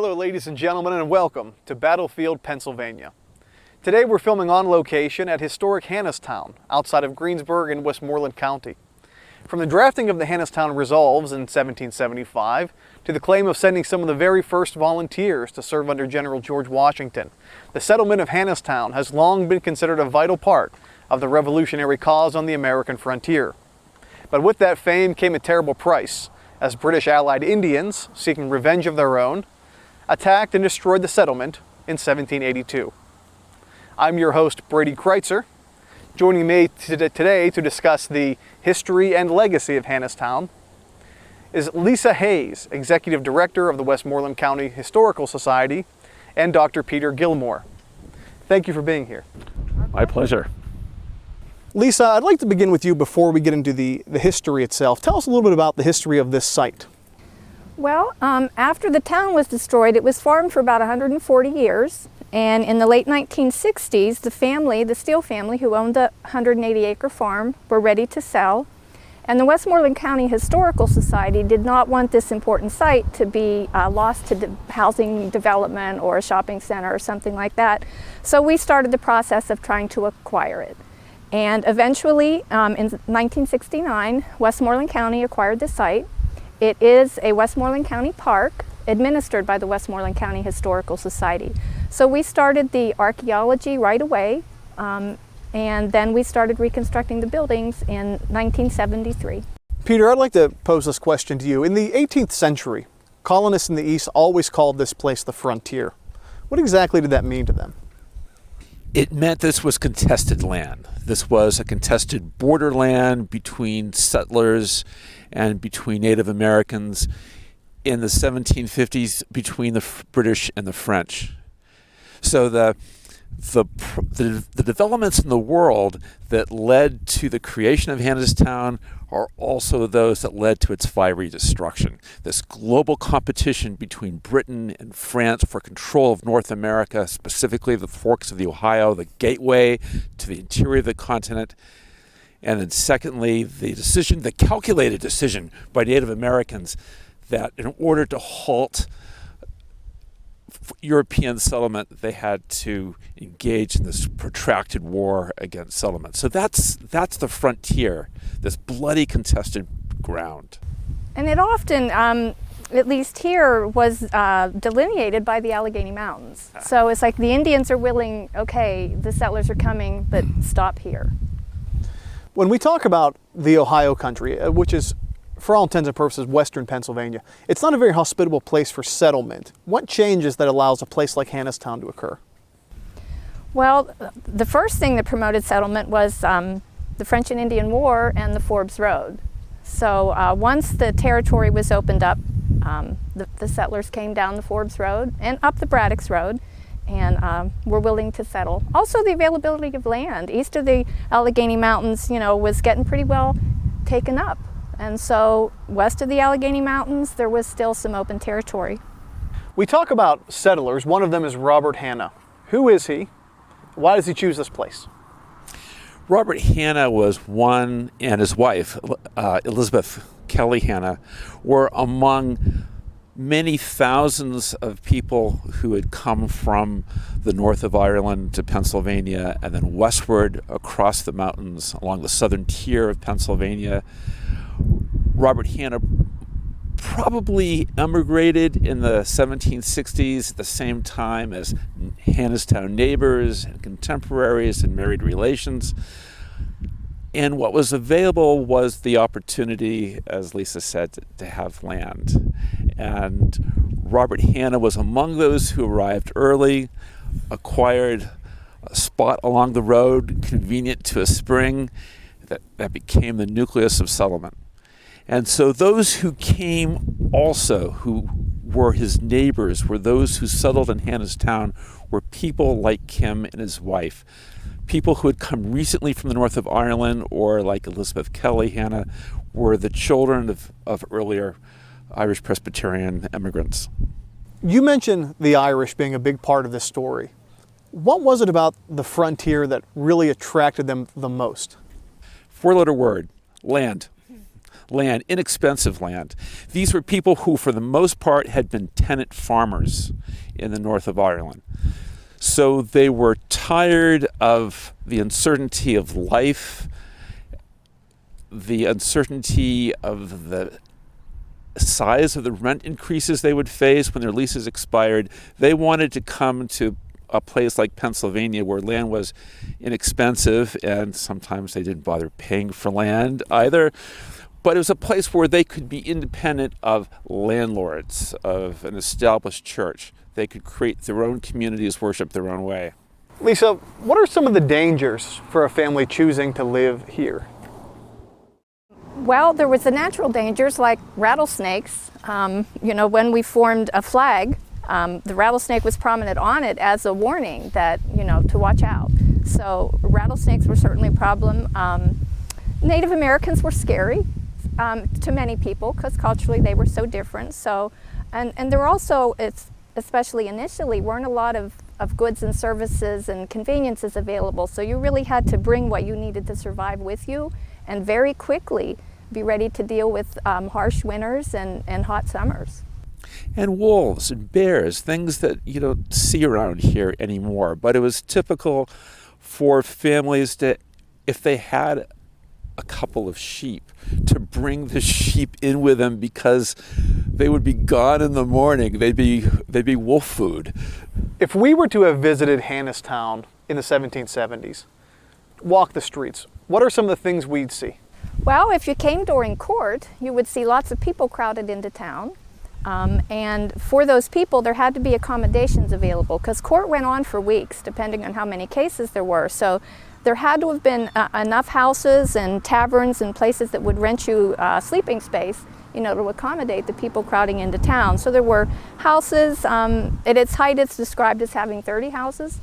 Hello ladies and gentlemen, and welcome to Battlefield, Pennsylvania. Today we're filming on location at historic Hannastown, outside of Greensburg in Westmoreland County. From the drafting of the Hannastown Resolves in 1775 to the claim of sending some of the very first volunteers to serve under General George Washington, the settlement of Hannastown has long been considered a vital part of the revolutionary cause on the American frontier. But with that fame came a terrible price, as British allied Indians, seeking revenge of their own, attacked and destroyed the settlement in 1782. I'm your host, Brady Kreitzer. Joining me today to discuss the history and legacy of Hannastown is Lisa Hayes, Executive Director of the Westmoreland County Historical Society, and Dr. Peter Gilmore. Thank you for being here. My pleasure. Lisa, I'd like to begin with you before we get into the history itself. Tell us a little bit about the history of this site. Well, after the town was destroyed, it was farmed for about 140 years. And in the late 1960s, the Steele family, who owned the 180-acre farm, were ready to sell. And the Westmoreland County Historical Society did not want this important site to be lost to housing development or a shopping center or something like that. So we started the process of trying to acquire it. And eventually, in 1969, Westmoreland County acquired the site. It is a Westmoreland County park administered by the Westmoreland County Historical Society. So we started the archaeology right away, and then we started reconstructing the buildings in 1973. Peter, I'd like to pose this question to you. In the 18th century, colonists in the East always called this place the frontier. What exactly did that mean to them? It meant this was contested land. This was a contested borderland between settlers and between Native Americans in the 1750s between the British and the French. So the developments in the world that led to the creation of Hannastown are also those that led to its fiery destruction. This global competition between Britain and France for control of North America, specifically the forks of the Ohio, the gateway to the interior of the continent. And then secondly, the calculated decision by Native Americans that in order to halt European settlement, they had to engage in this protracted war against settlement. So that's the frontier, this bloody contested ground. And it often, at least here, was delineated by the Allegheny Mountains. So it's like the Indians are willing, okay, the settlers are coming, but stop here. When we talk about the Ohio country, which is for all intents and purposes western Pennsylvania, it's not a very hospitable place for settlement. What changes that allows a place like Hannastown to occur? Well, the first thing that promoted settlement was the French and Indian War and the Forbes Road. So once the territory was opened up, the settlers came down the Forbes Road and up the Braddock's Road and were willing to settle. Also the availability of land east of the Allegheny Mountains, was getting pretty well taken up. And so west of the Allegheny Mountains, there was still some open territory. We talk about settlers. One of them is Robert Hanna. Who is he? Why does he choose this place? Robert Hanna was one, and his wife, Elizabeth Kelly Hanna, were among many thousands of people who had come from the north of Ireland to Pennsylvania and then westward across the mountains along the southern tier of Pennsylvania. Robert Hanna probably emigrated in the 1760s at the same time as Hannastown neighbors and contemporaries and married relations. And what was available was the opportunity, as Lisa said, to have land. And Robert Hanna was among those who arrived early, acquired a spot along the road convenient to a spring that became the nucleus of settlement. And so those who came also, who were his neighbors, were those who settled in Hannastown, were people like him and his wife. People who had come recently from the north of Ireland, or like Elizabeth Kelly Hanna, were the children of earlier Irish Presbyterian immigrants. You mentioned the Irish being a big part of this story. What was it about the frontier that really attracted them the most? Four-letter word, land. land, inexpensive land. These were people who, for the most part, had been tenant farmers in the north of Ireland. So they were tired of the uncertainty of life, the uncertainty of the size of the rent increases they would face when their leases expired. They wanted to come to a place like Pennsylvania where land was inexpensive, and sometimes they didn't bother paying for land either. But it was a place where they could be independent of landlords, of an established church. They could create their own communities, worship their own way. Lisa, what are some of the dangers for a family choosing to live here? Well, there was the natural dangers like rattlesnakes. When we formed a flag, the rattlesnake was prominent on it as a warning that, to watch out. So rattlesnakes were certainly a problem. Native Americans were scary to many people because culturally they were so different. So, and there were also, especially initially, weren't a lot of goods and services and conveniences available. So you really had to bring what you needed to survive with you, and very quickly be ready to deal with harsh winters and hot summers. And wolves and bears, things that you don't see around here anymore. But it was typical for families to, if they had a couple of sheep, to bring the sheep in with them because they would be gone in the morning. They'd be wolf food. If we were to have visited Hannastown in the 1770s, walk the streets, what are some of the things we'd see? Well, if you came during court, you would see lots of people crowded into town. And for those people, there had to be accommodations available because court went on for weeks, depending on how many cases there were. So there had to have been enough houses and taverns and places that would rent you sleeping space, to accommodate the people crowding into town. So there were houses. At its height, it's described as having 30 houses.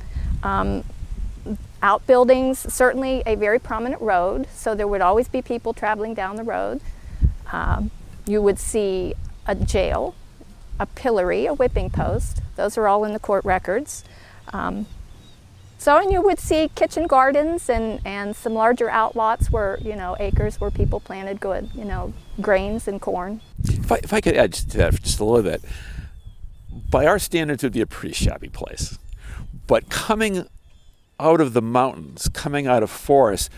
Outbuildings, certainly a very prominent road, so there would always be people traveling down the road. You would see a jail, a pillory, a whipping post. Those are all in the court records. And you would see kitchen gardens and some larger outlots where, acres where people planted good, grains and corn. If I could add to that for just a little bit, by our standards, it would be a pretty shabby place. But coming out of the mountains, coming out of forests,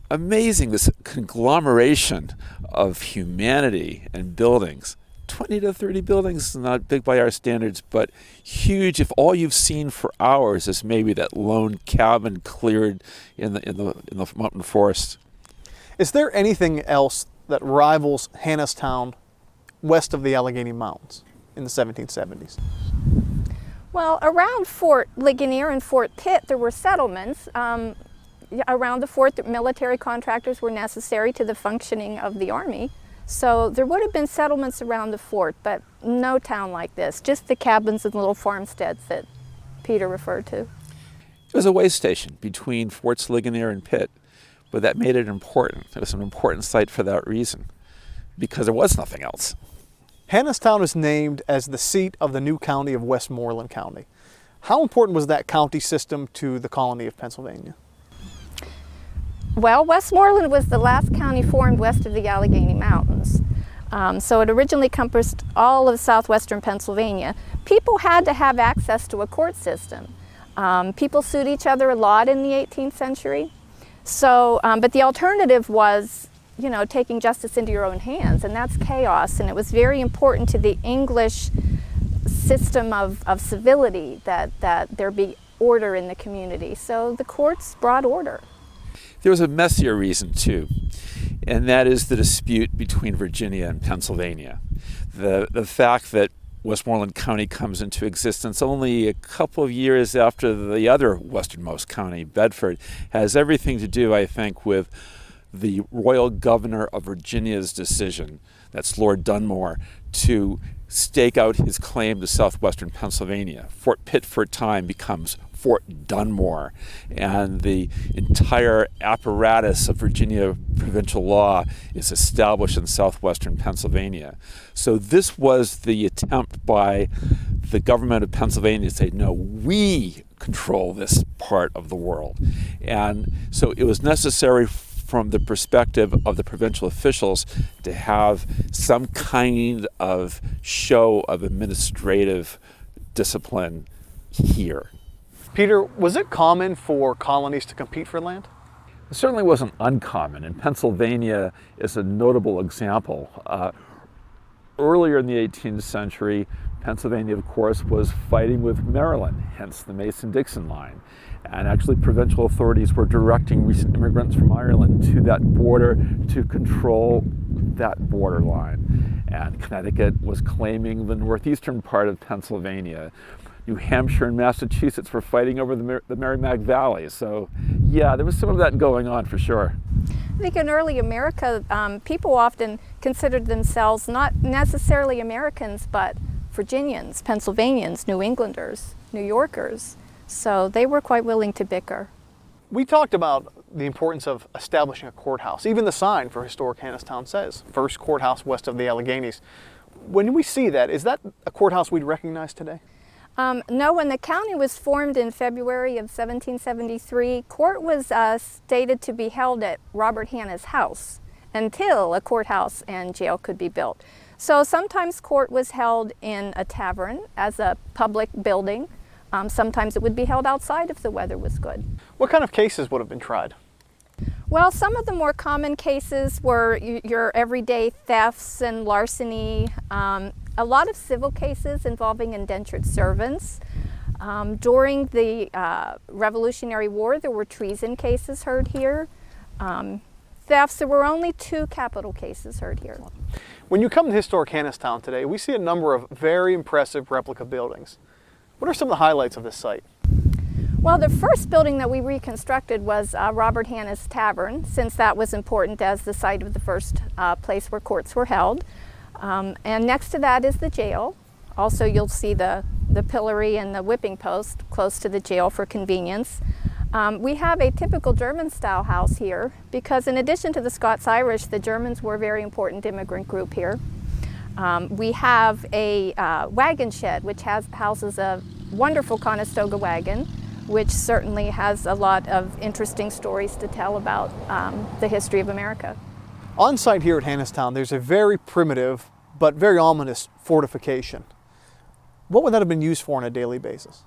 amazing, this conglomeration of humanity and buildings. 20 to 30 buildings, not big by our standards, but huge if all you've seen for hours is maybe that lone cabin cleared in the mountain forest. Is there anything else that rivals Hannastown west of the Allegheny Mountains in the 1770s? Well, around Fort Ligonier and Fort Pitt, there were settlements. Around the fort, the military contractors were necessary to the functioning of the army. So there would have been settlements around the fort, but no town like this, just the cabins and little farmsteads that Peter referred to. It was a way station between Forts Ligonier and Pitt, but that made it important. It was an important site for that reason, because there was nothing else. Hannastown is named as the seat of the new county of Westmoreland County. How important was that county system to the colony of Pennsylvania? Well, Westmoreland was the last county formed west of the Allegheny Mountains. So it originally encompassed all of southwestern Pennsylvania. People had to have access to a court system. People sued each other a lot in the 18th century. So, but the alternative was, taking justice into your own hands, and that's chaos. And it was very important to the English system of civility that there be order in the community. So the courts brought order. There was a messier reason too, and that is the dispute between Virginia and Pennsylvania. The fact that Westmoreland County comes into existence only a couple of years after the other westernmost county, Bedford, has everything to do, I think, with the royal governor of Virginia's decision, that's Lord Dunmore, to stake out his claim to southwestern Pennsylvania. Fort Pitt for a time becomes Fort Dunmore, and the entire apparatus of Virginia provincial law is established in southwestern Pennsylvania. So this was the attempt by the government of Pennsylvania to say, no, we control this part of the world. And so it was necessary from the perspective of the provincial officials to have some kind of show of administrative discipline here. Peter, was it common for colonies to compete for land? It certainly wasn't uncommon, and Pennsylvania is a notable example. Earlier in the 18th century, Pennsylvania, of course, was fighting with Maryland, hence the Mason-Dixon line. And actually, provincial authorities were directing recent immigrants from Ireland to that border to control that borderline. And Connecticut was claiming the northeastern part of Pennsylvania. New Hampshire and Massachusetts were fighting over the Merrimack Valley. So, yeah, there was some of that going on for sure. I think in early America, people often considered themselves not necessarily Americans, but Virginians, Pennsylvanians, New Englanders, New Yorkers. So they were quite willing to bicker. We talked about the importance of establishing a courthouse. Even the sign for historic Hannastown says, "First courthouse west of the Alleghenies." When we see that, is that a courthouse we'd recognize today? No, when the county was formed in February of 1773, court was stated to be held at Robert Hanna's house until a courthouse and jail could be built. So sometimes court was held in a tavern as a public building. Sometimes it would be held outside if the weather was good. What kind of cases would have been tried? Well, some of the more common cases were your everyday thefts and larceny, a lot of civil cases involving indentured servants. During the Revolutionary War, there were treason cases heard here. Thefts, there were only 2 capital cases heard here. When you come to historic Hannastown today, we see a number of very impressive replica buildings. What are some of the highlights of this site? Well, the first building that we reconstructed was Robert Hanna's Tavern, since that was important as the site of the first place where courts were held. And next to that is the jail. Also, you'll see the pillory and the whipping post close to the jail for convenience. We have a typical German-style house here because in addition to the Scots-Irish, the Germans were a very important immigrant group here. We have a wagon shed which houses a wonderful Conestoga wagon, which certainly has a lot of interesting stories to tell about the history of America. On site here at Hannastown, there's a very primitive but very ominous fortification. What would that have been used for on a daily basis?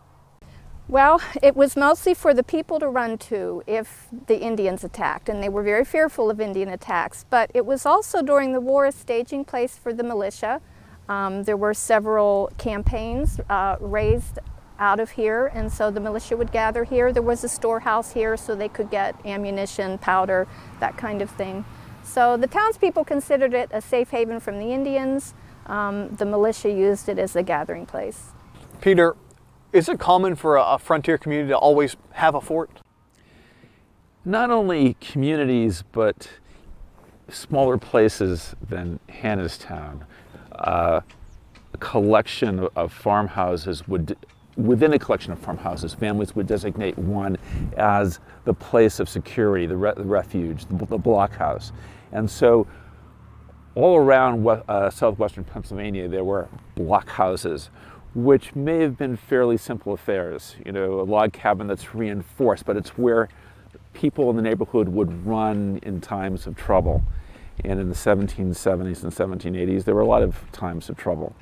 Well, it was mostly for the people to run to if the Indians attacked, and they were very fearful of Indian attacks. But it was also during the war a staging place for the militia. There were several campaigns raised out of here, and so the militia would gather here. There was a storehouse here so they could get ammunition, powder, that kind of thing. So the townspeople considered it a safe haven from the Indians. The militia used it as a gathering place. Peter, is it common for a frontier community to always have a fort? Not only communities, but smaller places than Hannastown. A collection of farmhouses within a collection of farmhouses, families would designate one as the place of security, the refuge, the blockhouse. And so all around southwestern Pennsylvania, there were blockhouses, which may have been fairly simple affairs. You know, a log cabin that's reinforced, but it's where people in the neighborhood would run in times of trouble. And in the 1770s and 1780s, there were a lot of times of trouble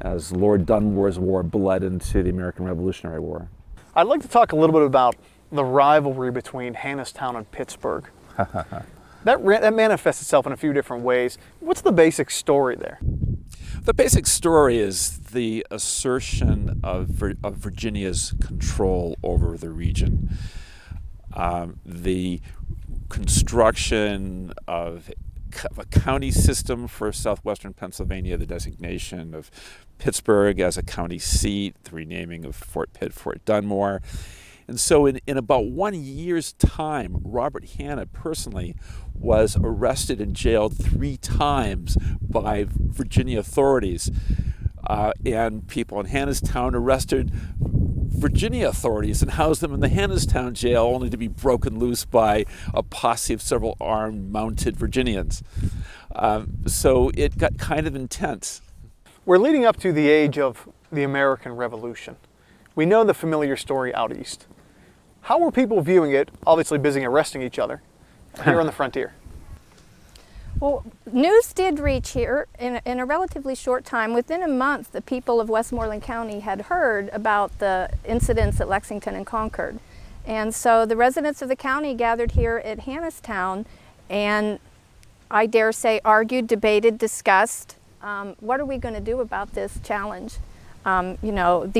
as Lord Dunmore's War bled into the American Revolutionary War. I'd like to talk a little bit about the rivalry between Hannastown and Pittsburgh. That manifests itself in a few different ways. What's the basic story there? The basic story is the assertion of Virginia's control over the region. The construction of a county system for southwestern Pennsylvania, the designation of Pittsburgh as a county seat, the renaming of Fort Pitt, Fort Dunmore. And so in about 1 year's time, Robert Hanna personally was arrested and jailed 3 times by Virginia authorities. And people in Hannastown arrested Virginia authorities and housed them in the Hannastown jail, only to be broken loose by a posse of several armed, mounted Virginians. So it got kind of intense. We're leading up to the age of the American Revolution. We know the familiar story out east. How were people viewing it, obviously busy arresting each other? here on the frontier? Well, news did reach here in a relatively short time. Within a month, the people of Westmoreland County had heard about the incidents at Lexington and Concord. And so the residents of the county gathered here at Hannastown and, I dare say, argued, debated, discussed, what are we going to do about this challenge? You know,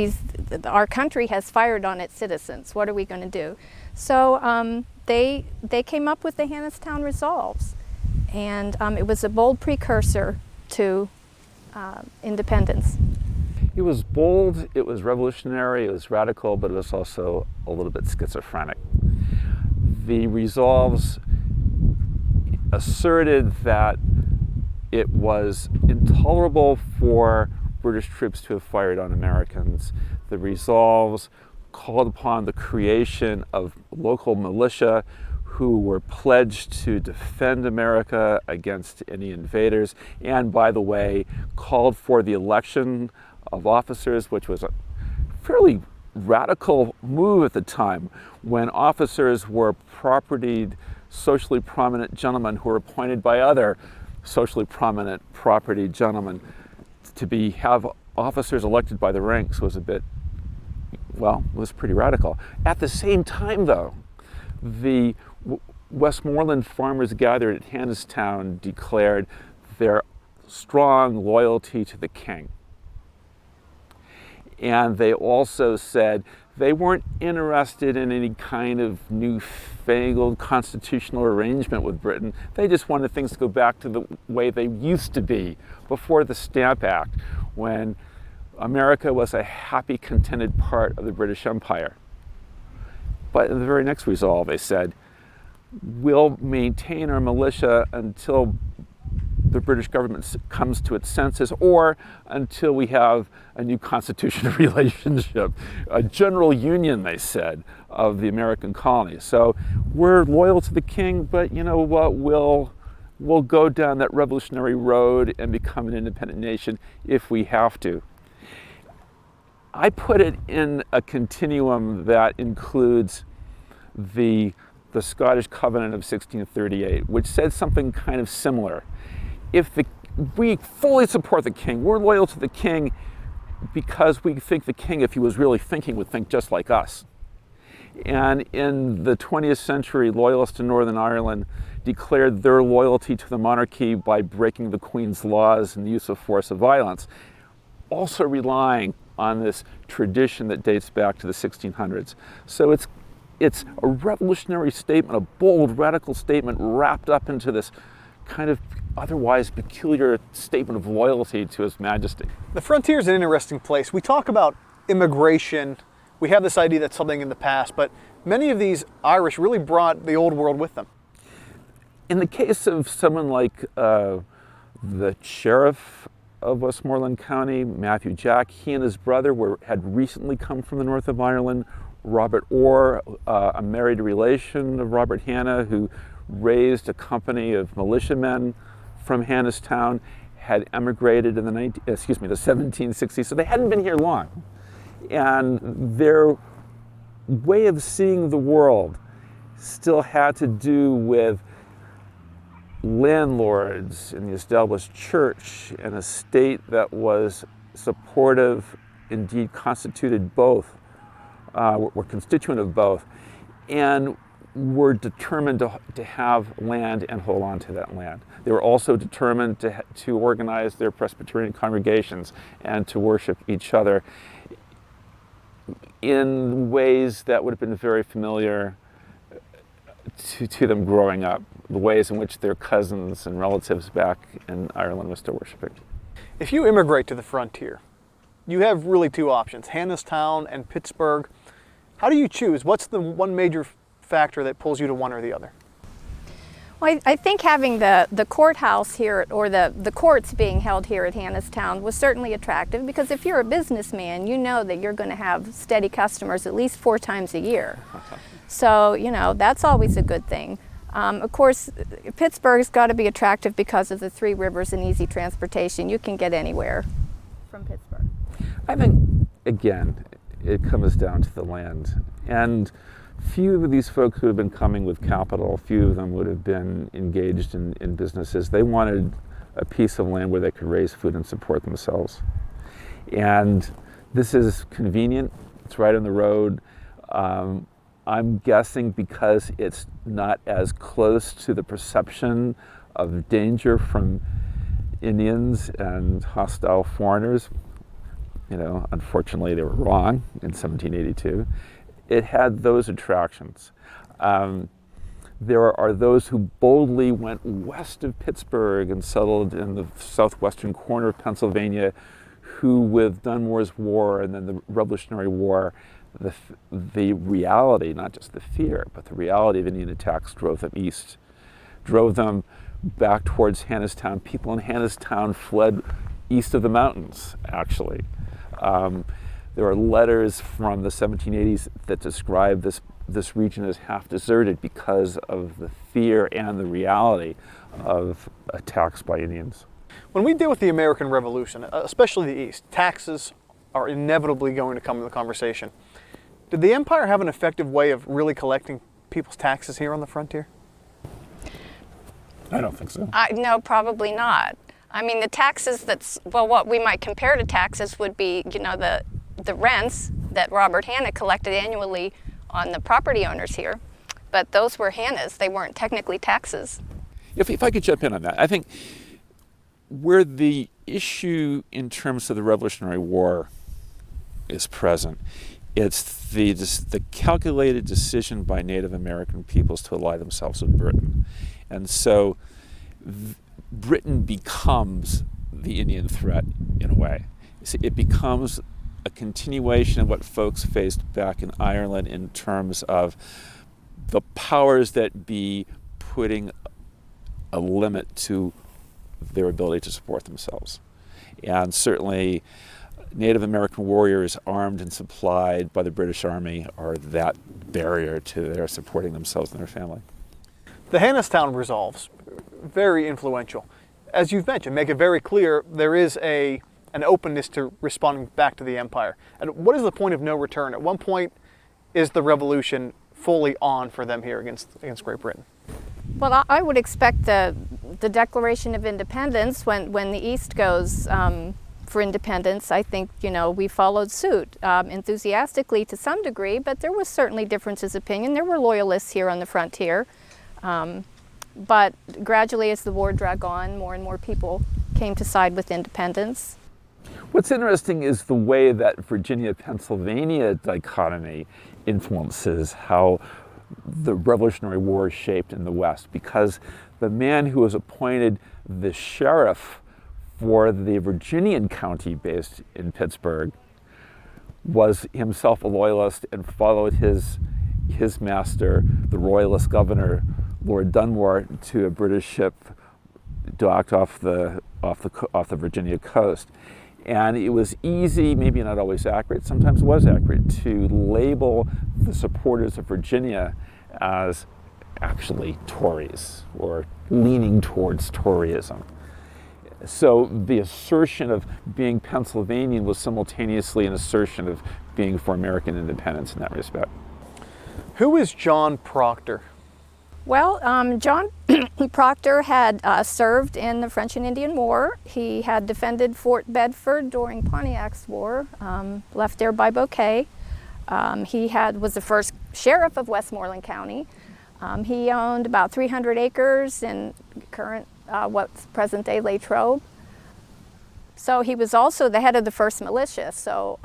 our country has fired on its citizens. What are we going to do? So they came up with the Hannastown Resolves. And it was a bold precursor to independence. It was bold, it was revolutionary, it was radical, but it was also a little bit schizophrenic. The resolves asserted that it was intolerable for British troops to have fired on Americans. The resolves called upon the creation of local militia who were pledged to defend America against any invaders, and by the way, called for the election of officers, which was a fairly radical move at the time, when officers were propertied, socially prominent gentlemen who were appointed by other socially prominent property gentlemen. Have officers elected by the ranks was was pretty radical. At the same time, though, the Westmoreland farmers gathered at Hannastown declared their strong loyalty to the king. And they also said they weren't interested in any kind of newfangled constitutional arrangement with Britain. They just wanted things to go back to the way they used to be before the Stamp Act, when America was a happy, contented part of the British Empire. But in the very next resolve, they said, we'll maintain our militia until the British government comes to its senses, or until we have a new constitutional relationship, a general union, they said, of the American colonies. So we're loyal to the king, but you know what, we'll go down that revolutionary road and become an independent nation if we have to. I put it in a continuum that includes the Scottish Covenant of 1638, which said something kind of similar. We fully support the king, we're loyal to the king because we think the king, if he was really thinking, would think just like us. And in the 20th century, loyalists in Northern Ireland declared their loyalty to the monarchy by breaking the Queen's laws and the use of force and violence, also relying on this tradition that dates back to the 1600s. So it's a revolutionary statement, a bold, radical statement wrapped up into this kind of otherwise peculiar statement of loyalty to His Majesty. The frontier is an interesting place. We talk about immigration. We have this idea that's something in the past, but many of these Irish really brought the old world with them. In the case of someone like the sheriff of Westmoreland County, Matthew Jack, he and his brother had recently come from the north of Ireland. Robert Orr, a married relation of Robert Hanna, who raised a company of militiamen from Hannastown, had emigrated in the 1760s, so they hadn't been here long. And their way of seeing the world still had to do with landlords in the established church and a state that was supportive, indeed constituted both, were constituent of both, and were determined to have land and hold on to that land. They were also determined to organize their Presbyterian congregations and to worship each other in ways that would have been very familiar to them growing up, the ways in which their cousins and relatives back in Ireland were still worshiping. If you immigrate to the frontier, you have really two options, Hannastown and Pittsburgh. How do you choose? What's the one major factor that pulls you to one or the other? Well, I think having the courthouse here, or the courts being held here at Hannastown, was certainly attractive, because if you're a businessman, you know that you're going to have steady customers at least 4 times a year. So, you know, that's always a good thing. Of course, Pittsburgh's got to be attractive because of the 3 rivers and easy transportation. You can get anywhere from Pittsburgh. I think, again, it comes down to the land. And few of these folks who have been coming with capital, few of them would have been engaged in businesses. They wanted a piece of land where they could raise food and support themselves. And this is convenient. It's right on the road. I'm guessing because it's not as close to the perception of danger from Indians and hostile foreigners. You know, unfortunately, they were wrong in 1782. It had those attractions. There are those who boldly went west of Pittsburgh and settled in the southwestern corner of Pennsylvania, who with Dunmore's War and then the Revolutionary War, the reality, not just the fear, but the reality of Indian attacks drove them east, drove them back towards Hannastown. People in Hannastown fled east of the mountains, actually. There are letters from the 1780s that describe this region as half deserted because of the fear and the reality of attacks by Indians. When we deal with the American Revolution, especially the East, taxes are inevitably going to come into the conversation. Did the empire have an effective way of really collecting people's taxes here on the frontier? I don't think so. No, probably not. I mean, the taxes what we might compare to taxes would be, you know, the rents that Robert Hanna collected annually on the property owners here. But those were Hanna's. They weren't technically taxes. If I could jump in on that, I think where the issue in terms of the Revolutionary War is present, it's the calculated decision by Native American peoples to ally themselves with Britain. And so Britain becomes the Indian threat in a way. It becomes a continuation of what folks faced back in Ireland in terms of the powers that be putting a limit to their ability to support themselves. And certainly Native American warriors armed and supplied by the British Army are that barrier to their supporting themselves and their family. The Hannastown resolves, very influential. As you've mentioned, make it very clear there is an openness to responding back to the empire. And what is the point of no return? At one point, is the revolution fully on for them here against Great Britain? Well, I would expect the Declaration of Independence, when the East goes for independence, I think, you know, we followed suit enthusiastically to some degree, but there was certainly differences of opinion. There were loyalists here on the frontier. But gradually, as the war dragged on, more and more people came to side with independence. What's interesting is the way that Virginia-Pennsylvania dichotomy influences how the Revolutionary War is shaped in the West, because the man who was appointed the sheriff for the Virginian county based in Pittsburgh was himself a loyalist and followed his master, the royalist governor, Lord Dunmore, to a British ship docked off the Virginia coast. And it was easy, maybe not always accurate, sometimes it was accurate, to label the supporters of Virginia as actually Tories or leaning towards Toryism. So the assertion of being Pennsylvanian was simultaneously an assertion of being for American independence in that respect. Who is John Proctor? Well, John Proctor had served in the French and Indian War. He had defended Fort Bedford during Pontiac's War, left there by Bouquet. He was the first sheriff of Westmoreland County. He owned about 300 acres in current, what's present-day Latrobe. So he was also the head of the first militia. So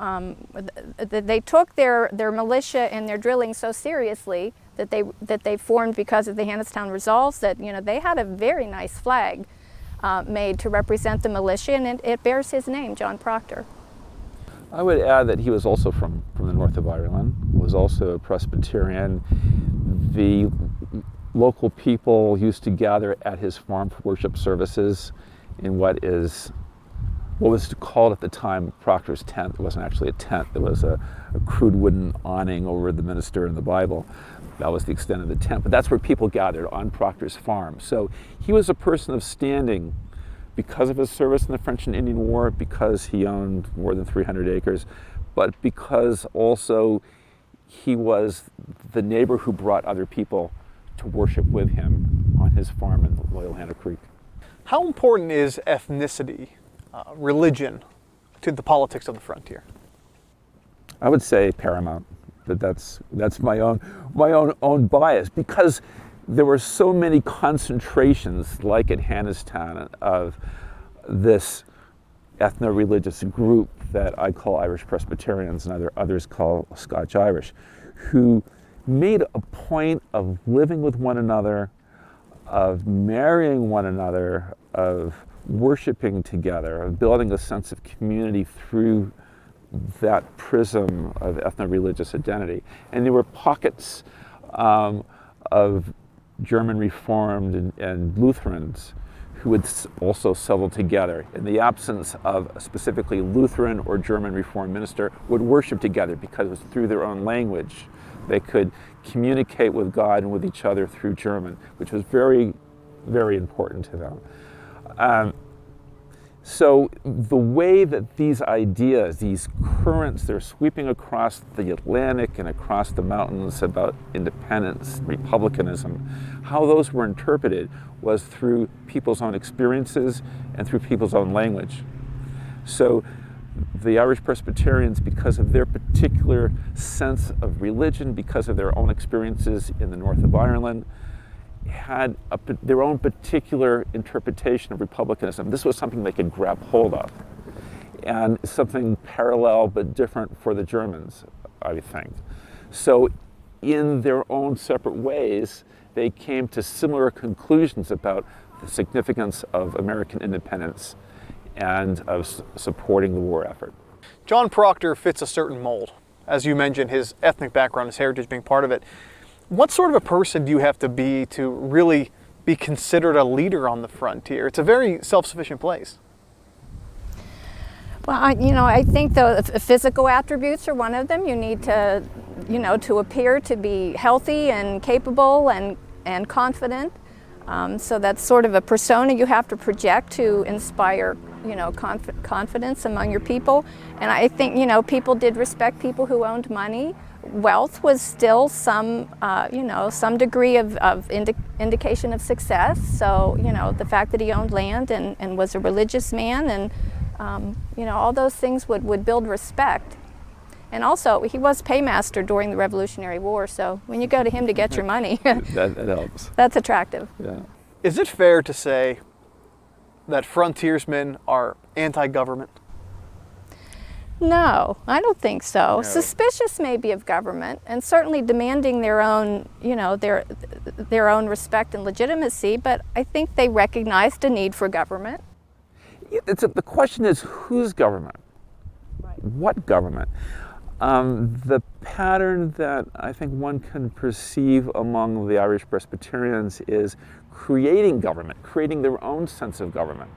they took their militia and their drilling so seriously that they formed, because of the Hannastown Resolves, that, you know, they had a very nice flag made to represent the militia, and it bears his name, John Proctor. I would add that he was also from the north of Ireland, was also a Presbyterian. The local people used to gather at his farm for worship services in what was called at the time Proctor's tent. It wasn't actually a tent. There was a crude wooden awning over the minister and the Bible. That was the extent of the tent. But that's where people gathered, on Proctor's farm. So he was a person of standing because of his service in the French and Indian War, because he owned more than 300 acres, but because also he was the neighbor who brought other people to worship with him on his farm in the Loyal Hannah Creek. How important is ethnicity, religion, to the politics of the frontier? I would say paramount. That's my own bias, because there were so many concentrations, like at Hannastown, of this ethno-religious group that I call Irish Presbyterians and others call Scotch Irish, who made a point of living with one another, of marrying one another, of worshiping together, of building a sense of community through that prism of ethno-religious identity. And there were pockets of German Reformed and Lutherans who would also settle together. In the absence of a specifically Lutheran or German Reformed minister, would worship together because it was through their own language. They could communicate with God and with each other through German, which was very, very important to them. So the way that these ideas, these currents, they're sweeping across the Atlantic and across the mountains about independence, republicanism, how those were interpreted was through people's own experiences and through people's own language. So the Irish Presbyterians, because of their particular sense of religion, because of their own experiences in the north of Ireland, had their own particular interpretation of republicanism. This was something they could grab hold of, and something parallel but different for the Germans, I think. So in their own separate ways, they came to similar conclusions about the significance of American independence and of supporting the war effort. John Proctor fits a certain mold. As you mentioned, his ethnic background, his heritage being part of it. What sort of a person do you have to be really be considered a leader on the frontier? It's a very self-sufficient place. Well, I think the physical attributes are one of them. You need to, to appear to be healthy and capable and confident. So that's sort of a persona you have to project to inspire, confidence among your people. And I think, people did respect people who owned money. Wealth was still some degree of indication of success. So, the fact that he owned land and was a religious man and, all those things would build respect. And also, he was paymaster during the Revolutionary War, so when you go to him to get your money, that helps. That's attractive. Yeah. Is it fair to say that frontiersmen are anti-government? No, I don't think so. No. Suspicious maybe of government, and certainly demanding their own, their own respect and legitimacy, but I think they recognized a need for government. The question is, whose government? Right. What government? The pattern that I think one can perceive among the Irish Presbyterians is creating government, creating their own sense of government.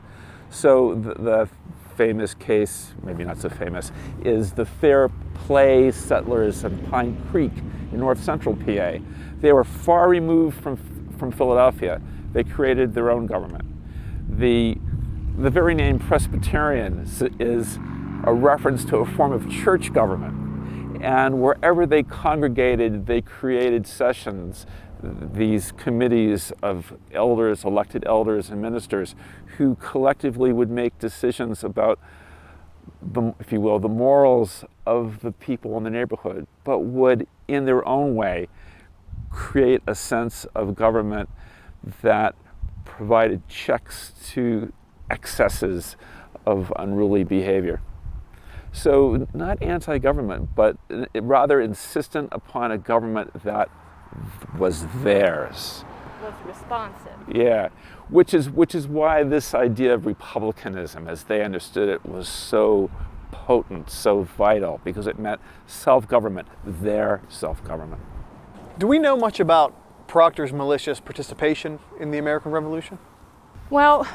So the famous case, maybe not so famous, is the Fair Play settlers of Pine Creek in north central PA. They were far removed from Philadelphia. They created their own government. The very name Presbyterian is a reference to a form of church government. And wherever they congregated, they created sessions, these committees of elders, elected elders and ministers, who collectively would make decisions about, if you will, the morals of the people in the neighborhood, but would, in their own way, create a sense of government that provided checks to excesses of unruly behavior. So not anti-government, but rather insistent upon a government that was theirs. Was responsive. Yeah, which is why this idea of republicanism, as they understood it, was so potent, so vital, because it meant self-government, their self-government. Do we know much about Proctor's malicious participation in the American Revolution? Well,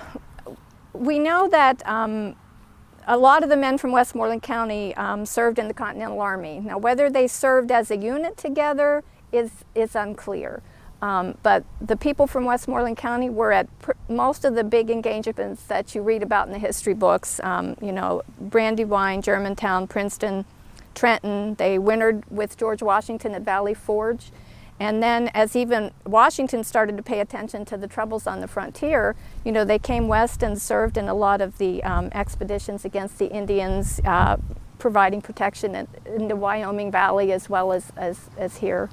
we know that a lot of the men from Westmoreland County served in the Continental Army. Now, whether they served as a unit together is unclear. But the people from Westmoreland County were at most of the big engagements that you read about in the history books. Brandywine, Germantown, Princeton, Trenton. They wintered with George Washington at Valley Forge. And then as even Washington started to pay attention to the troubles on the frontier, they came west and served in a lot of the expeditions against the Indians, providing protection in the Wyoming Valley as well as here.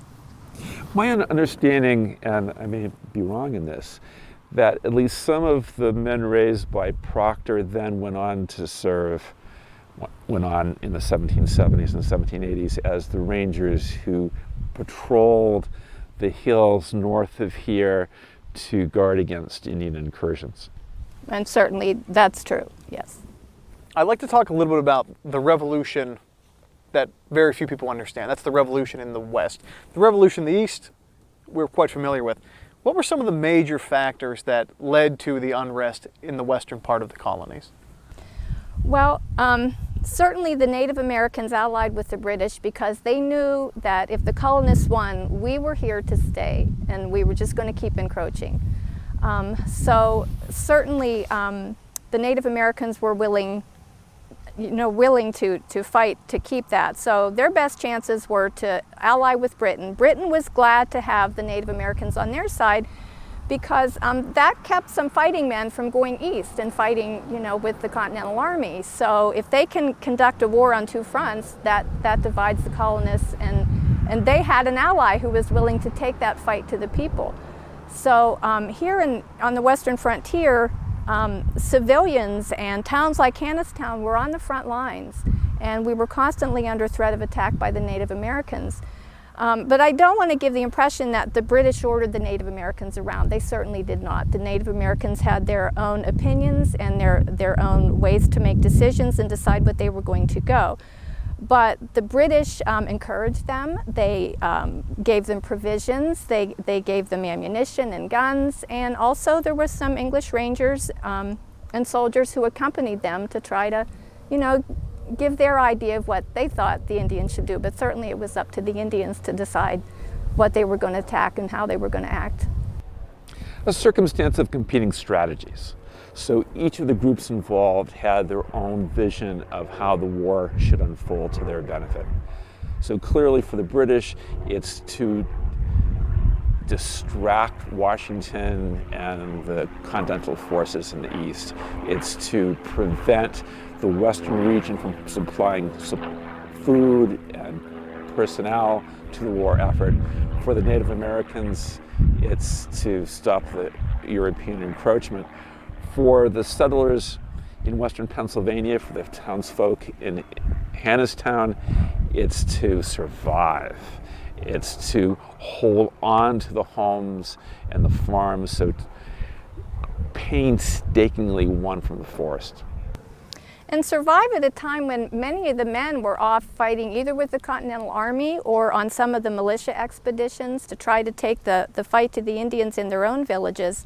My understanding, and I may be wrong in this, that at least some of the men raised by Proctor then went on in the 1770s and 1780s as the rangers who patrolled the hills north of here to guard against Indian incursions. And certainly that's true, yes. I'd like to talk a little bit about the revolution that very few people understand. That's the revolution in the West. The revolution in the East, we're quite familiar with. What were some of the major factors that led to the unrest in the western part of the colonies? Well, certainly the Native Americans allied with the British because they knew that if the colonists won, we were here to stay and we were just going to keep encroaching. So certainly the Native Americans were willing to fight to keep that. So their best chances were to ally with Britain. Britain was glad to have the Native Americans on their side because that kept some fighting men from going east and fighting, with the Continental Army. So if they can conduct a war on two fronts, that divides the colonists, and they had an ally who was willing to take that fight to the people. So here on the western frontier, civilians and towns like Hannastown were on the front lines, and we were constantly under threat of attack by the Native Americans. But I don't want to give the impression that the British ordered the Native Americans around. They certainly did not. The Native Americans had their own opinions and their own ways to make decisions and decide what they were going to go. But the British encouraged them. They gave them provisions. They gave them ammunition and guns. And also there were some English rangers and soldiers who accompanied them to try to, give their idea of what they thought the Indians should do. But certainly it was up to the Indians to decide what they were going to attack and how they were going to act. A circumstance of competing strategies. So each of the groups involved had their own vision of how the war should unfold to their benefit. So clearly for the British, it's to distract Washington and the Continental forces in the East. It's to prevent the Western region from supplying food and personnel to the war effort. For the Native Americans, it's to stop the European encroachment. For the settlers in western Pennsylvania, for the townsfolk in Hannastown, it's to survive. It's to hold on to the homes and the farms so painstakingly won from the forest. And survive at a time when many of the men were off fighting either with the Continental Army or on some of the militia expeditions to try to take the fight to the Indians in their own villages.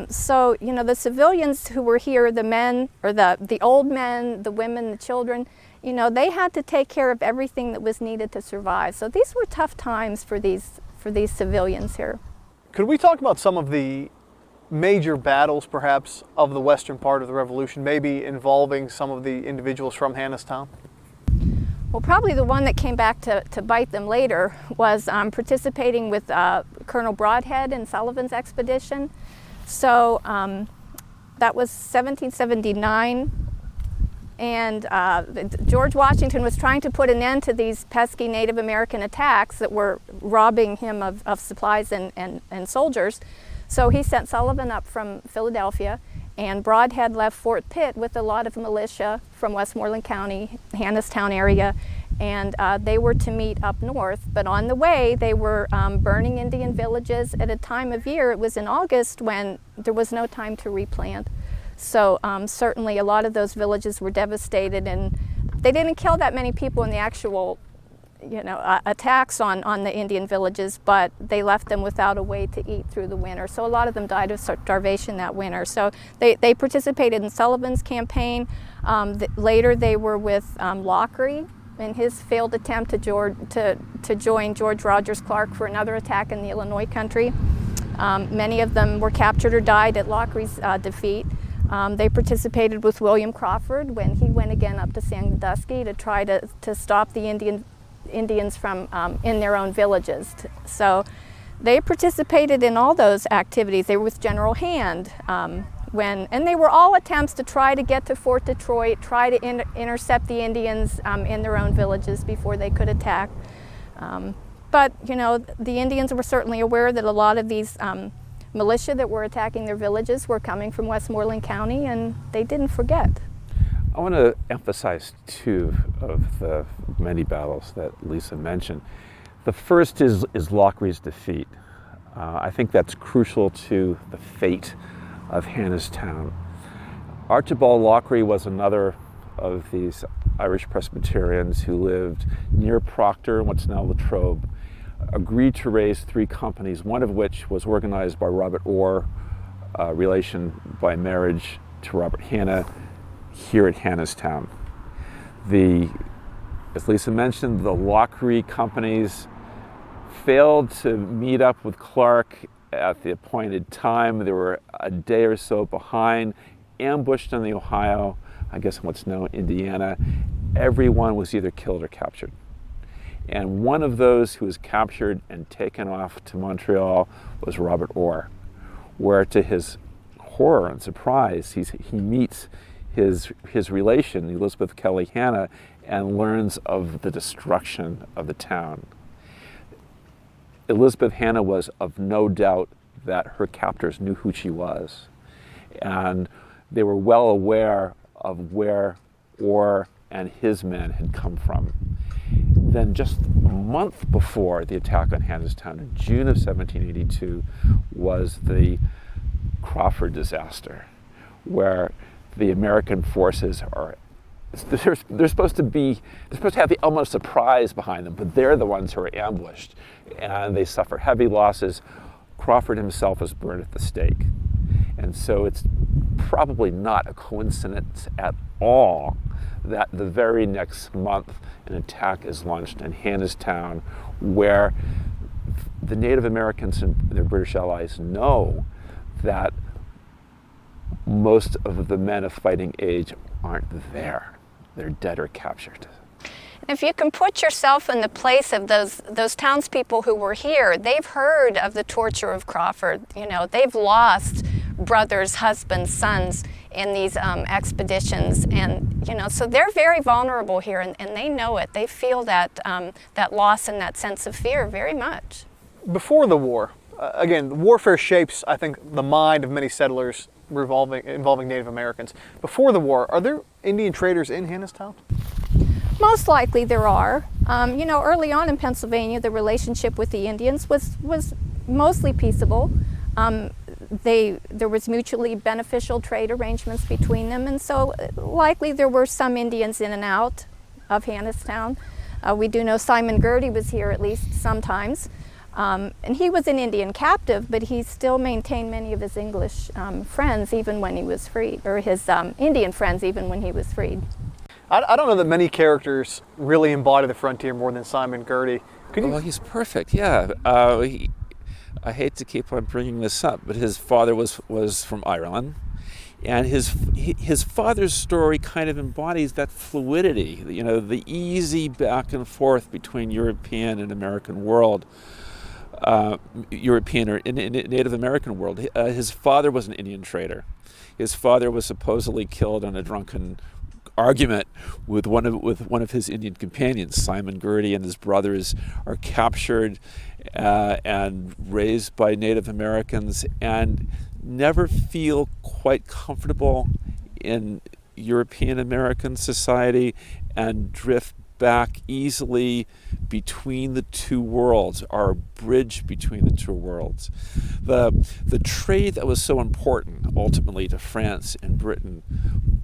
So, the civilians who were here, the men, or the old men, the women, the children, they had to take care of everything that was needed to survive. So these were tough times for these civilians here. Could we talk about some of the major battles, perhaps, of the western part of the Revolution, maybe involving some of the individuals from Hannastown? Well, probably the one that came back to bite them later was participating with Colonel Broadhead in Sullivan's expedition. So that was 1779, and George Washington was trying to put an end to these pesky Native American attacks that were robbing him of supplies and soldiers. So he sent Sullivan up from Philadelphia, and Broadhead left Fort Pitt with a lot of militia from Westmoreland County, Hannastown area, and they were to meet up north. But on the way, they were burning Indian villages at a time of year. It was in August when there was no time to replant. So certainly a lot of those villages were devastated, and they didn't kill that many people in the actual attacks on the Indian villages, but they left them without a way to eat through the winter. So a lot of them died of starvation that winter. So they participated in Sullivan's campaign. Later they were with Lockery in his failed attempt to join George Rogers Clark for another attack in the Illinois country. Many of them were captured or died at Lockery's defeat. They participated with William Crawford when he went again up to Sandusky to try to stop the Indians from in their own villages. So they participated in all those activities. They were with General Hand. And they were all attempts to try to get to Fort Detroit, try to intercept the Indians in their own villages before they could attack. But, you know, the Indians were certainly aware that a lot of these militia that were attacking their villages were coming from Westmoreland County, and they didn't forget. I want to emphasize two of the many battles that Lisa mentioned. The first is Lochree's defeat. I think that's crucial to the fate of Hannastown. Archibald Lochree was another of these Irish Presbyterians who lived near Proctor, what's now Latrobe, agreed to raise 3 companies, one of which was organized by Robert Orr, relation by marriage to Robert Hanna, here at Hannastown. As Lisa mentioned, the Lochree companies failed to meet up with Clark at the appointed time. They were a day or so behind, ambushed on the Ohio, I guess what's now Indiana. Everyone was either killed or captured. And one of those who was captured and taken off to Montreal was Robert Orr, where to his horror and surprise, he meets his relation, Elizabeth Kelly Hanna, and learns of the destruction of the town. Elizabeth Hanna was of no doubt that her captors knew who she was, and they were well aware of where Orr and his men had come from. Then just a month before the attack on Hannastown, in June of 1782, was the Crawford disaster, where the American forces they're supposed to have the element of surprise behind them, but they're the ones who are ambushed, and they suffer heavy losses. Crawford himself was burned at the stake. And so it's probably not a coincidence at all that the very next month an attack is launched in Hannastown, where the Native Americans and their British allies know that most of the men of fighting age aren't there. They're dead or captured. If you can put yourself in the place of those townspeople who were here, they've heard of the torture of Crawford. You know, they've lost brothers, husbands, sons in these expeditions, and you know, so they're very vulnerable here, and they know it. They feel that that loss and that sense of fear very much. Before the war, again, warfare shapes, I think, the mind of many settlers involving Native Americans. Before the war, are there Indian traders in Hannastown? Most likely there are. You know, early on in Pennsylvania, the relationship with the Indians was mostly peaceable. There was mutually beneficial trade arrangements between them, and so likely there were some Indians in and out of Hannastown. We do know Simon Gertie was here at least sometimes. And he was an Indian captive, but he still maintained many of his English friends even when he was freed, or his Indian friends even when he was freed. I don't know that many characters really embody the frontier more than Simon Gertie. Well, he's perfect, yeah. I hate to keep on bringing this up, but his father was from Ireland, and his father's story kind of embodies that fluidity, you know, the easy back and forth between European and American world. European or Native American world. His father was an Indian trader. His father was supposedly killed in a drunken argument with one of his Indian companions. Simon Gertie and his brothers are captured and raised by Native Americans and never feel quite comfortable in European American society and drift back easily between the two worlds, are a bridge between the two worlds. The trade that was so important ultimately to France and Britain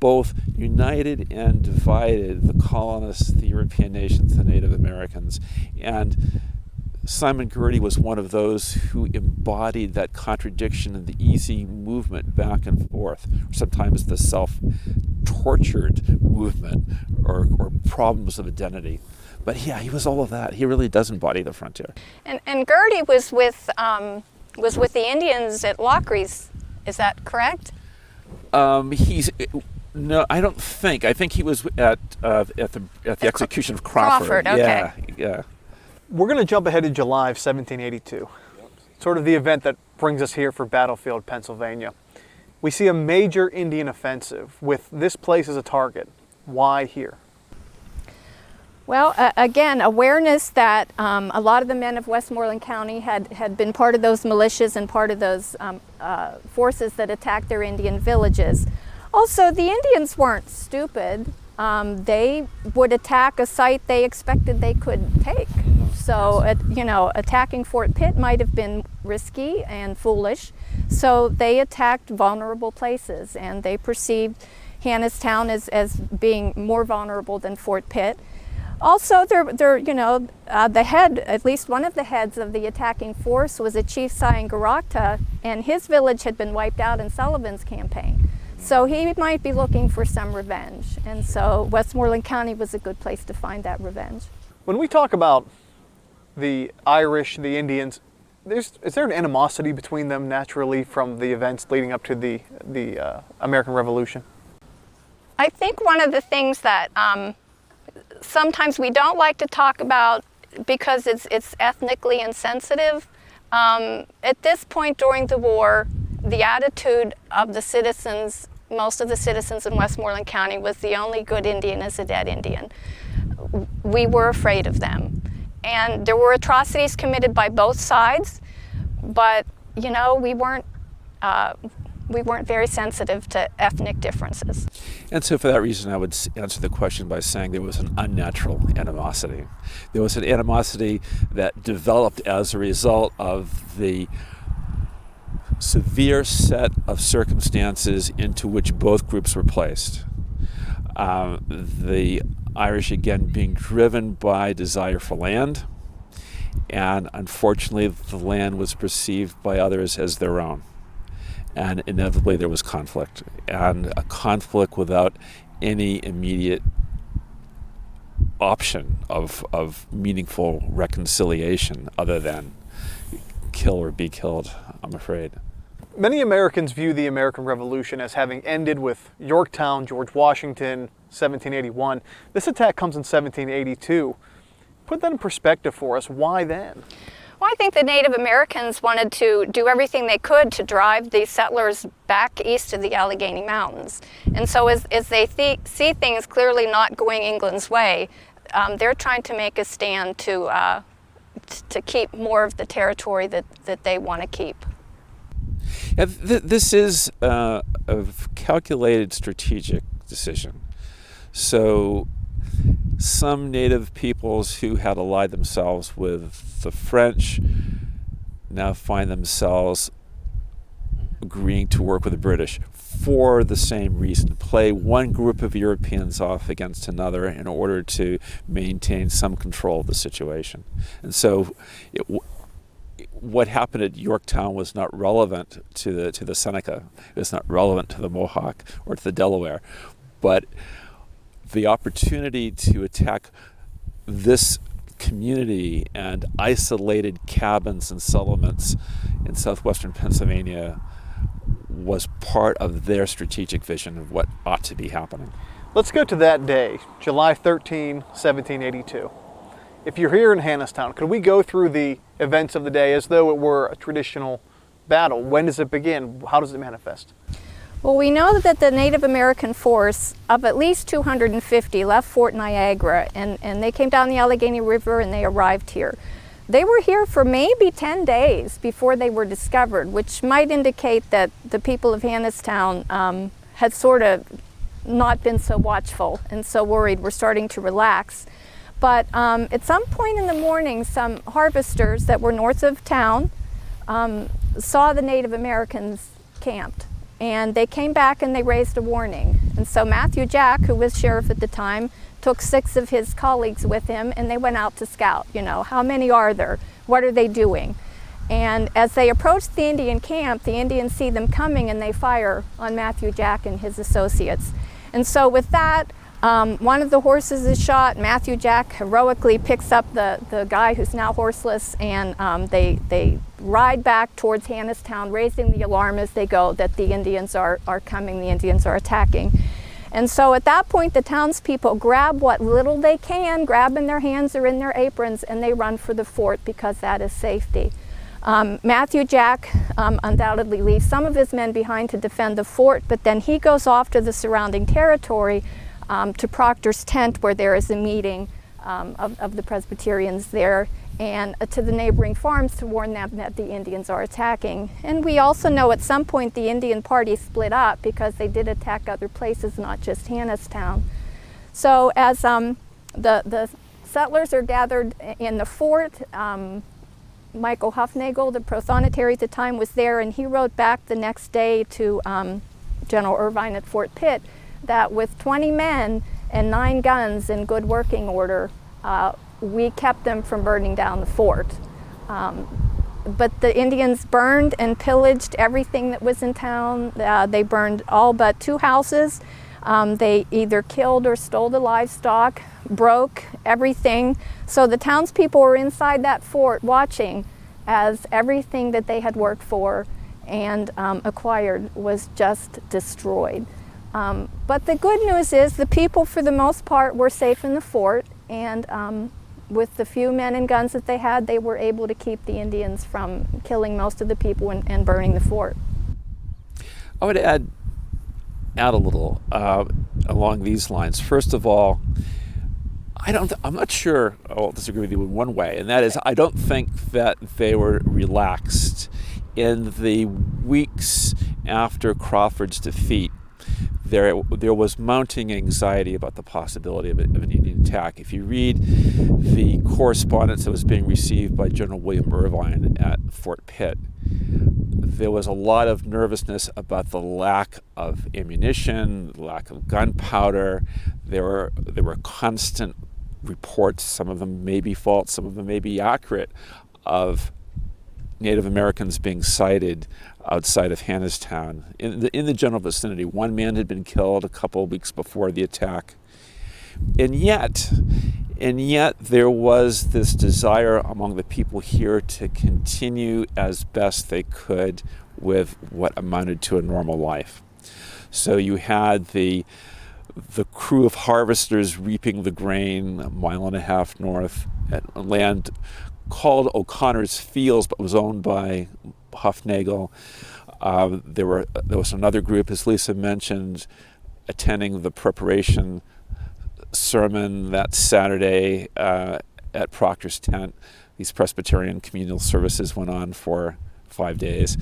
both united and divided the colonists, the European nations, the Native Americans. And Simon Gertie was one of those who embodied that contradiction and the easy movement back and forth, or sometimes the self-tortured movement or problems of identity. But yeah, he was all of that. He really does embody the frontier. And Gertie was with the Indians at Lochree's, is that correct? He's no, I don't think. I think he was at the execution of Crawford. Okay. Yeah. We're going to jump ahead to July of 1782, sort of the event that brings us here for Battlefield, Pennsylvania. We see a major Indian offensive with this place as a target. Why here? Well, again, awareness that a lot of the men of Westmoreland County had been part of those militias and part of those forces that attacked their Indian villages. Also, the Indians weren't stupid. They would attack a site they expected they could take. So, attacking Fort Pitt might have been risky and foolish. So they attacked vulnerable places, and they perceived Hannastown as being more vulnerable than Fort Pitt. Also, the head, at least one of the heads of the attacking force, was a Chief Sayangarakta, and his village had been wiped out in Sullivan's campaign. So he might be looking for some revenge, and so Westmoreland County was a good place to find that revenge. When we talk about the Irish, the Indians, is there an animosity between them naturally from the events leading up to the American Revolution? I think one of the things that sometimes we don't like to talk about because it's ethnically insensitive. At this point during the war, the attitude of the citizens, most of the citizens in Westmoreland County, was the only good Indian is a dead Indian. We were afraid of them. And there were atrocities committed by both sides, but we weren't very sensitive to ethnic differences. And so for that reason, I would answer the question by saying there was an unnatural animosity. There was an animosity that developed as a result of the severe set of circumstances into which both groups were placed. The Irish, again, being driven by desire for land, and unfortunately the land was perceived by others as their own. And inevitably there was conflict, and a conflict without any immediate option of meaningful reconciliation other than kill or be killed, I'm afraid. Many Americans view the American Revolution as having ended with Yorktown, George Washington, 1781. This attack comes in 1782. Put that in perspective for us. Why then? Well, I think the Native Americans wanted to do everything they could to drive the settlers back east of the Allegheny Mountains. And so as they see things clearly not going England's way, they're trying to make a stand to keep more of the territory that they want to keep. Yeah, this is a calculated strategic decision. So some native peoples who had allied themselves with the French now find themselves agreeing to work with the British for the same reason, play one group of Europeans off against another in order to maintain some control of the situation. And so what happened at Yorktown was not relevant to the Seneca. It was not relevant to the Mohawk or to the Delaware. But the opportunity to attack this community and isolated cabins and settlements in southwestern Pennsylvania was part of their strategic vision of what ought to be happening. Let's go to that day, July 13, 1782. If you're here in Hannastown, could we go through the events of the day as though it were a traditional battle? When does it begin? How does it manifest? Well, we know that the Native American force of at least 250 left Fort Niagara, and they came down the Allegheny River and they arrived here. They were here for maybe 10 days before they were discovered, which might indicate that the people of Hannastown had sort of not been so watchful and so worried. We're starting to relax. But at some point in the morning, some harvesters that were north of town saw the Native Americans camped. And they came back and they raised a warning. And so Matthew Jack, who was sheriff at the time, took 6 of his colleagues with him and they went out to scout. How many are there? What are they doing? And as they approached the Indian camp, the Indians see them coming and they fire on Matthew Jack and his associates. And so with that, One of the horses is shot. Matthew Jack heroically picks up the guy who's now horseless, and they ride back towards Hannastown, raising the alarm as they go that the Indians are coming, the Indians are attacking. And so at that point, the townspeople grab what little they can, grab in their hands or in their aprons, and they run for the fort because that is safety. Matthew Jack undoubtedly leaves some of his men behind to defend the fort, but then he goes off to the surrounding territory to Proctor's tent, where there is a meeting of the Presbyterians there, and to the neighboring farms to warn them that the Indians are attacking. And we also know at some point the Indian party split up because they did attack other places, not just Hannastown. So as the settlers are gathered in the fort, Michael Hufnagel, the prothonotary at the time, was there, and he wrote back the next day to General Irvine at Fort Pitt that with 20 men and 9 guns in good working order, we kept them from burning down the fort. But the Indians burned and pillaged everything that was in town. They burned all but 2 houses. They either killed or stole the livestock, broke everything. So the townspeople were inside that fort watching as everything that they had worked for and acquired was just destroyed. But the good news is the people, for the most part, were safe in the fort, and with the few men and guns that they had, they were able to keep the Indians from killing most of the people and burning the fort. I would add a little along these lines. First of all, I'm not sure. I'll disagree with you in one way, and that is I don't think that they were relaxed in the weeks after Crawford's defeat. There was mounting anxiety about the possibility of an Indian attack. If you read the correspondence that was being received by General William Irvine at Fort Pitt, there was a lot of nervousness about the lack of ammunition, the lack of gunpowder. There were constant reports, some of them may be false, some of them may be accurate, of Native Americans being sighted outside of Hannastown. In the general vicinity, 1 man had been killed a couple of weeks before the attack. And yet there was this desire among the people here to continue as best they could with what amounted to a normal life. So you had the crew of harvesters reaping the grain 1.5 miles north at land called O'Connor's Fields, but was owned by Hufnagel. There was another group, as Lisa mentioned, attending the preparation sermon that Saturday at Proctor's tent. These Presbyterian communal services went on for 5 days.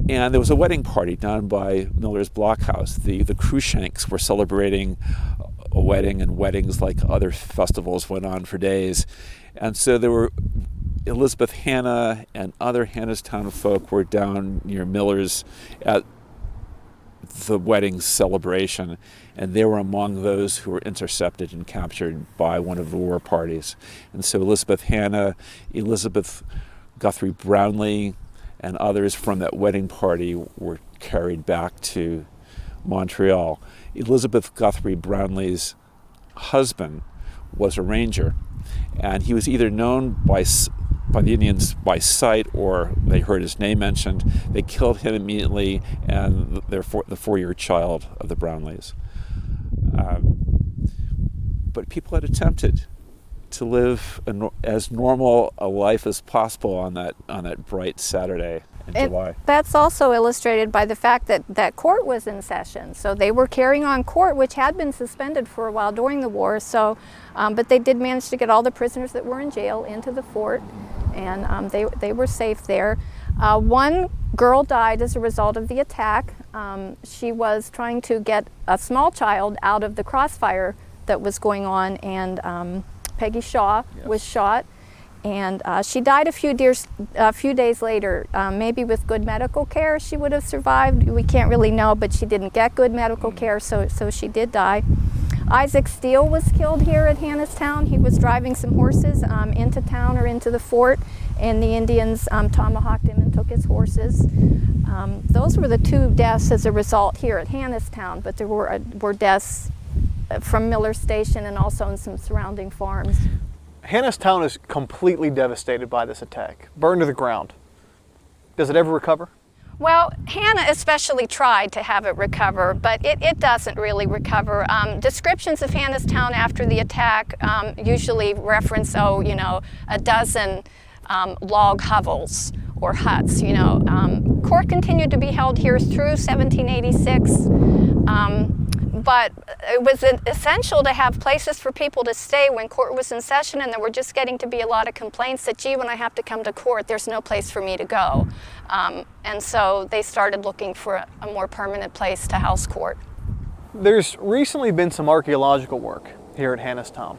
And there was a wedding party down by Miller's Blockhouse. The Cruikshanks were celebrating a wedding, and weddings, like other festivals, went on for days. And so there were Elizabeth Hanna and other Hannastown folk were down near Miller's at the wedding celebration, and they were among those who were intercepted and captured by one of the war parties. And so Elizabeth Hanna, Elizabeth Guthrie Brownlee, and others from that wedding party were carried back to Montreal. Elizabeth Guthrie Brownlee's husband was a ranger, and he was either known by the Indians by sight, or they heard his name mentioned. They killed him immediately, and the 4-year child of the Brownlees. But people had attempted to live as normal a life as possible on that bright Saturday in July. That's also illustrated by the fact that court was in session. So they were carrying on court, which had been suspended for a while during the war. So, but they did manage to get all the prisoners that were in jail into the fort, and they were safe there. One girl died as a result of the attack. She was trying to get a small child out of the crossfire that was going on, and Peggy Shaw was shot, and she died a few days later. Maybe with good medical care she would have survived. We can't really know, but she didn't get good medical care, so she did die. Isaac Steele was killed here at Hannastown. He was driving some horses into town or into the fort, and the Indians tomahawked him and took his horses. Those were the 2 deaths as a result here at Hannastown, but there were deaths from Miller Station and also in some surrounding farms. Hannastown is completely devastated by this attack, burned to the ground. Does it ever recover? Well, Hanna especially tried to have it recover, but it doesn't really recover. Descriptions of Hannastown after the attack usually reference, a dozen log hovels or huts. Court continued to be held here through 1786. But it was essential to have places for people to stay when court was in session, and there were just getting to be a lot of complaints that, gee, when I have to come to court, there's no place for me to go. And so they started looking for a more permanent place to house court. There's recently been some archaeological work here at Hannastown.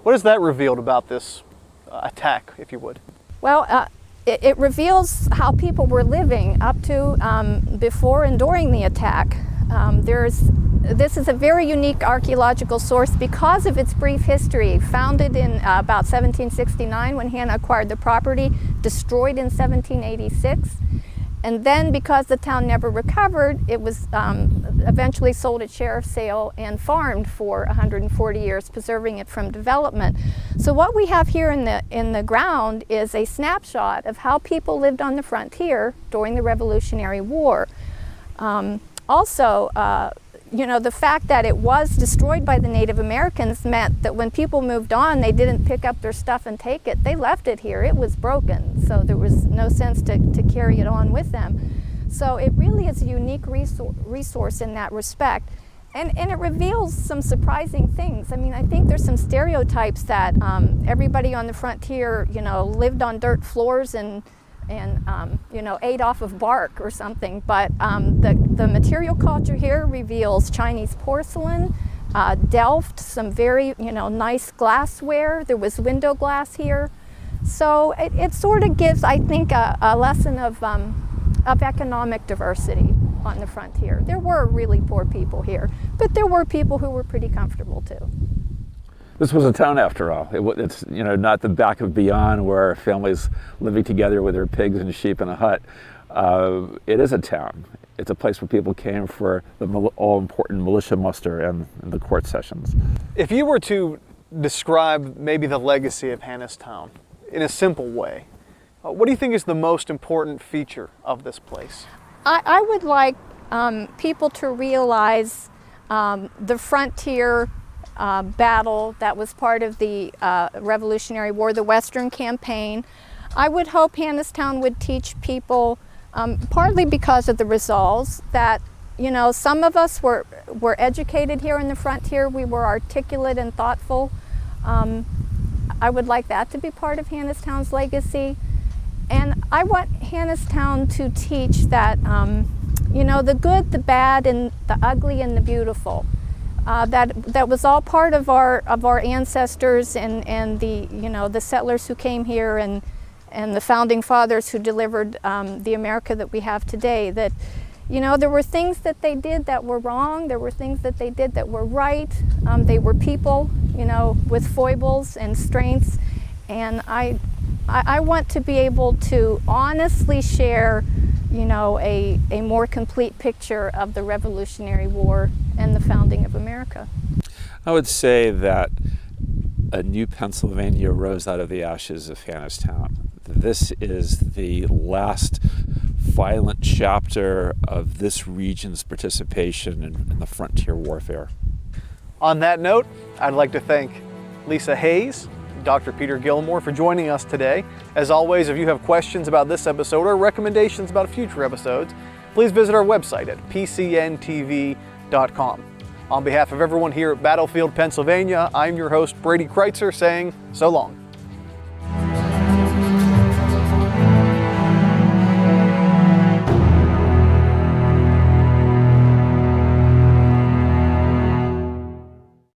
What has that revealed about this attack, if you would? Well, it reveals how people were living up to, before and during the attack. This is a very unique archaeological source because of its brief history. Founded in about 1769 when Hanna acquired the property, destroyed in 1786. And then because the town never recovered, it was eventually sold at sheriff's sale and farmed for 140 years, preserving it from development. So what we have here in the ground is a snapshot of how people lived on the frontier during the Revolutionary War. The fact that it was destroyed by the Native Americans meant that when people moved on, they didn't pick up their stuff and take it. They left it here. It was broken, so there was no sense to carry it on with them. So it really is a unique resource in that respect. And it reveals some surprising things. I mean, I think there's some stereotypes that everybody on the frontier, lived on dirt floors and ate off of bark or something. But the material culture here reveals Chinese porcelain, Delft, some very, nice glassware. There was window glass here. So it sort of gives, I think, a lesson of economic diversity on the frontier. There were really poor people here, but there were people who were pretty comfortable too. This was a town after all. It's not the back of beyond where families living together with their pigs and sheep in a hut. It is a town. It's a place where people came for the all-important militia muster and the court sessions. If you were to describe maybe the legacy of Hannastown in a simple way, what do you think is the most important feature of this place? I would like people to realize the frontier battle that was part of the Revolutionary War, the Western Campaign. I would hope Hannastown would teach people, partly because of the results, that some of us were educated here in the frontier. We were articulate and thoughtful. I would like that to be part of Hannastown's legacy. And I want Hannastown to teach that the good, the bad, and the ugly and the beautiful. That was all part of our ancestors and the settlers who came here and the founding fathers who delivered the America that we have today. That there were things that they did that were wrong. There were things that they did that were right. They were people, with foibles and strengths. And I want to be able to honestly share, a more complete picture of the Revolutionary War and the founding of America. I would say that a new Pennsylvania rose out of the ashes of Hannastown. This is the last violent chapter of this region's participation in the frontier warfare. On that note, I'd like to thank Lisa Hayes, Dr. Peter Gilmore for joining us today. As always, if you have questions about this episode or recommendations about future episodes, please visit our website at pcntv.com. On behalf of everyone here at Battlefield, Pennsylvania, I'm your host, Brady Kreitzer, saying so long.